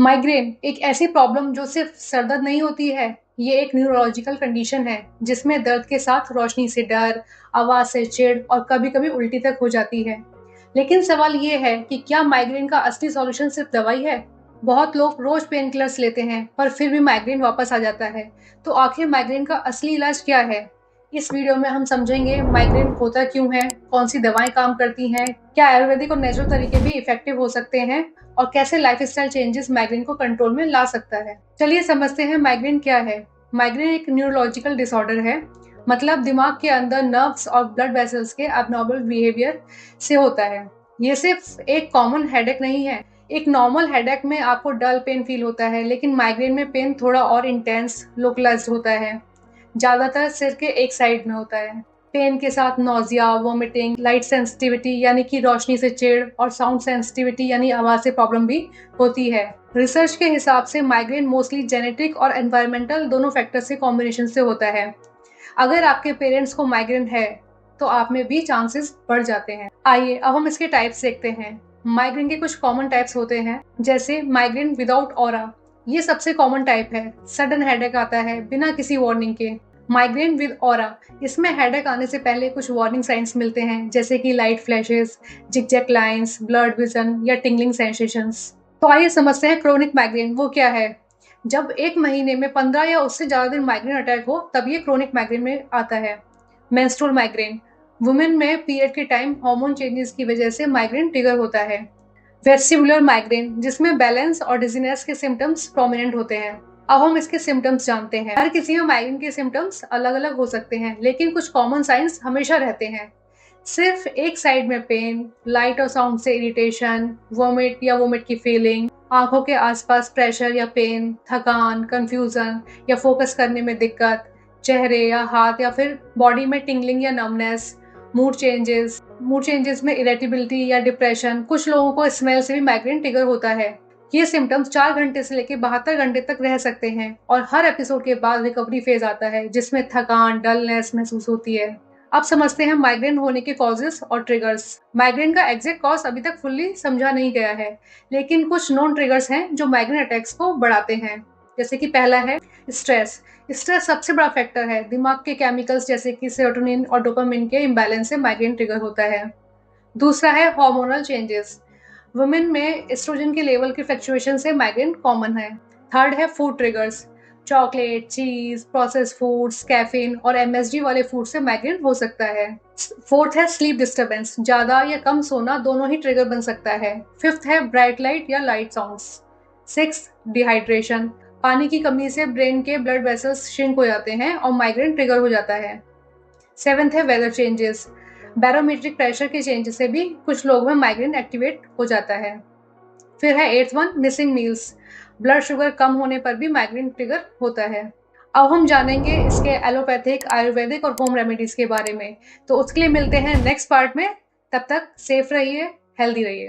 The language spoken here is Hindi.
माइग्रेन एक ऐसी प्रॉब्लम जो सिर्फ सर दर्द नहीं होती है। ये एक न्यूरोलॉजिकल कंडीशन है जिसमें दर्द के साथ रोशनी से डर, आवाज से चिढ़ और कभी-कभी उल्टी तक हो जाती है। लेकिन सवाल ये है कि क्या माइग्रेन का असली सॉल्यूशन सिर्फ दवाई है? बहुत लोग रोज पेन किलर्स लेते हैं पर फिर भी माइग्रेन वापस आ जाता है। तो आखिर माइग्रेन का असली इलाज क्या है? इस वीडियो में हम समझेंगे माइग्रेन होता क्यों है, कौन सी दवाएं काम करती हैं, क्या आयुर्वेदिक और नेचुरल तरीके भी इफेक्टिव हो सकते हैं और कैसे लाइफस्टाइल चेंजेस माइग्रेन को कंट्रोल में ला सकता है। चलिए समझते हैं माइग्रेन क्या है। माइग्रेन एक न्यूरोलॉजिकल डिसऑर्डर है, मतलब दिमाग के अंदर नर्व्स और ब्लड वेसल्स के एबनॉर्मल बिहेवियर से होता है। ये सिर्फ एक कॉमन हेडेक नहीं है। एक नॉर्मल हेडेक में आपको डल पेन फील होता है, लेकिन माइग्रेन में पेन थोड़ा और इंटेंस लोकलाइज्ड होता है। ज्यादातर सिर के एक साइड में होता है। पेन के साथ नोजिया, वोमिटिंग, लाइट सेंसिटिविटी यानी कि रोशनी से चिढ़ और साउंड सेंसिटिविटी यानी आवाज से प्रॉब्लम भी होती है। रिसर्च के हिसाब से माइग्रेन मोस्टली जेनेटिक और एनवायरमेंटल दोनों फैक्टर से कॉम्बिनेशन से होता है। अगर आपके पेरेंट्स को माइग्रेन है तो आप में भी चांसेस बढ़ जाते हैं। आइए अब हम इसके टाइप्स देखते हैं। माइग्रेन के कुछ कॉमन टाइप्स होते हैं, जैसे माइग्रेन विदाउट ऑरा। ये सबसे कॉमन टाइप है। सडन हेडेक आता है बिना किसी वार्निंग के। माइग्रेन विद ऑरा, इसमें हेडेक आने से पहले कुछ वार्निंग साइंस मिलते हैं, जैसे कि light flashes, zigzag lines, blurred vision या टिंगलिंग सेंसेशंस। तो आइए समझते हैं क्रोनिक माइग्रेन वो क्या है। जब एक महीने में 15 या उससे ज्यादा दिन माइग्रेन अटैक हो तब ये क्रोनिक माइग्रेन में आता है। मेंस्ट्रुअल माइग्रेन, वुमेन में पीरियड के टाइम हार्मोन चेंजेस की वजह से माइग्रेन ट्रिगर होता है। वेस्टिबुलर माइग्रेन, जिसमें बैलेंस और डिजीनेस के सिम्टम्स प्रोमिनेंट होते हैं। अब हम इसके सिम्टम्स जानते हैं। हर किसी में माइग्रेन के सिम्टम्स अलग अलग हो सकते हैं, लेकिन कुछ कॉमन साइंस हमेशा रहते हैं। सिर्फ एक साइड में पेन, लाइट और साउंड से इरिटेशन, वोमिट या वोमिट की फीलिंग, आंखों के आसपास प्रेशर या पेन, थकान, कंफ्यूजन या फोकस करने में दिक्कत, चेहरे या हाथ या फिर बॉडी में टिंगलिंग या नमनेस, मूड चेंजेस में इरिटेबिलिटी या डिप्रेशन। कुछ लोगों को स्मेल से भी माइग्रेन ट्रिगर होता है। ये सिम्टम्स 4 घंटे से लेकर 72 घंटे तक रह सकते हैं और हर एपिसोड के बाद रिकवरी फेज आता है, जिसमें थकान, डलनेस महसूस होती है। अब समझते हैं माइग्रेन होने के कॉजेस और ट्रिगर्स। माइग्रेन का एग्जैक्ट कॉज अभी तक फुल्ली समझा नहीं गया है, लेकिन कुछ नॉन ट्रिगर्स हैं जो माइग्रेन अटैक्स को बढ़ाते हैं। जैसे कि पहला है स्ट्रेस। स्ट्रेस सबसे बड़ा फैक्टर है। दिमाग के केमिकल्स जैसे कि सेरोटोनिन और डोपामिन के इम्बैलेंस से माइग्रेन ट्रिगर होता है। दूसरा है हार्मोनल चेंजेस। वुमेन में एस्ट्रोजन के लेवल की फ्लक्चुएशन से माइग्रेन कॉमन है। थर्ड है फूड ट्रिगर्स। चॉकलेट, चीज, प्रोसेस्ड फूड्स, कैफीन और एमएसजी वाले फूड से माइग्रेन हो सकता है। फोर्थ है स्लीप डिस्टर्बेंस। ज्यादा या कम सोना दोनों ही ट्रिगर बन सकता है। फिफ्थ है ब्राइट लाइट या लाइट साउंड्स। Six, dehydration. पानी की कमी से ब्रेन के ब्लड वेसल्स श्रिंक हो जाते हैं और माइग्रेन ट्रिगर हो जाता है। सेवेंथ है वेदर चेंजेस। बैरोमीट्रिक प्रेशर के चेंजेस से भी कुछ लोगों में माइग्रेन एक्टिवेट हो जाता है। फिर है eighth one, missing meals. Blood sugar कम होने पर भी माइग्रेन ट्रिगर होता है। अब हम जानेंगे इसके एलोपैथिक, आयुर्वेदिक और होम रेमेडीज के बारे में। तो उसके लिए मिलते हैं नेक्स्ट पार्ट में। तब तक सेफ रहिए, हेल्दी रहिए।